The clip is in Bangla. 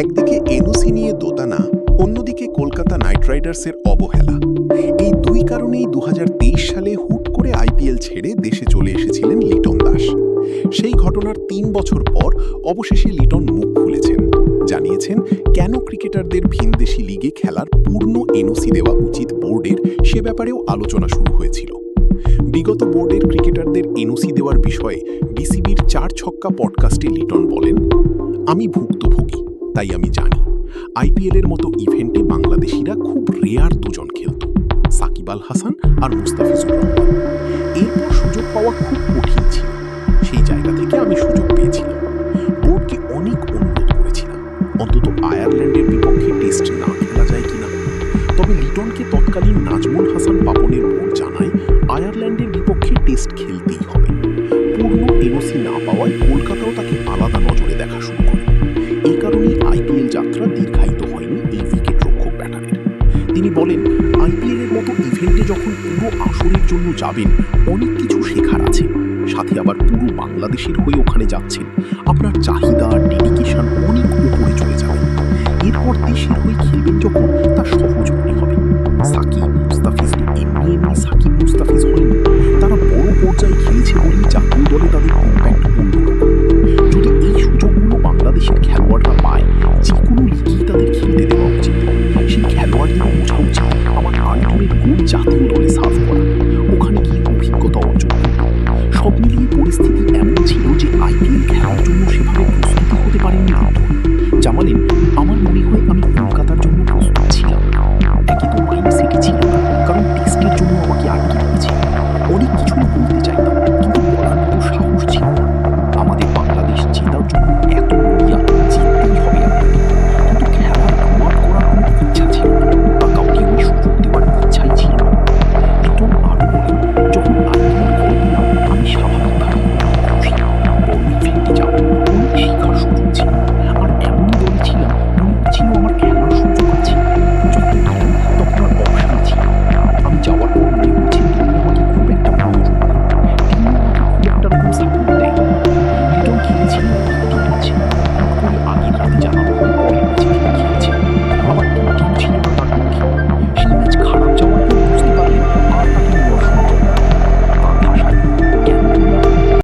একদিকে এনওসি নিয়ে দোটানা, অন্যদিকে কলকাতা নাইট রাইডার্সের অবহেলা। এই দুই কারণেই 2023 সালে হুট করে আইপিএল ছেড়ে দেশে চলে এসেছিলেন লিটন দাস। সেই ঘটনার 3 বছর পর অবশেষে লিটন মুখ খুলেছেন, জানিয়েছেন কেন ক্রিকেটারদের ভিনদেশি লিগে খেলার পূর্ণ এনওসি দেওয়া উচিত বোর্ডের, সে ব্যাপারেও আলোচনা শুরু হয়েছিল। বিগত বোর্ডের ক্রিকেটারদের এনওসি দেওয়ার বিষয়ে বিসিবির 4 ছক্কা পডকাস্টে লিটন বলেন, আমি ভুক্তভোগী, তাই আমি জানি আইপিএলের মতো ইভেন্টে বাংলাদেশিরা খুব রেয়ার দুজন খেলত, সাকিব আল হাসান আর মুস্তাফিজুর রহমান। এরপর সুযোগ পাওয়া খুব কঠিন ছিল। সেই জায়গা থেকে আমি সুযোগ পেয়েছিলাম। বোর্ডকে অনেক অনুরোধ করেছিলাম অন্তত আয়ারল্যান্ডের বিপক্ষে টেস্ট না খেলা যায় কিনা। তবে লিটনকে তৎকালীন নাজমুল হাসান পাপনের বোর্ড জানায় আয়ারল্যান্ডের বিপক্ষে টেস্ট খেলতেই হবে। পূর্ণ এনওসি না পাওয়ায় কলকাতাও তাকে আলাদা নজরে দেখা শুরু করে। এই কারণেই আইপিএল যাত্রা দীর্ঘায়িত হয়নি এই উইকেট রক্ষক ব্যাটারের। তিনি বলেন, আইপিএলের মতো ইভেন্টে যখন পুরো আসরের জন্য যাবেন, অনেক কিছু শেখার আছে। সাথে আবার পুরো বাংলাদেশের হয়ে ওখানে যাচ্ছেন, আপনার চাহিদা, ডেডিকেশন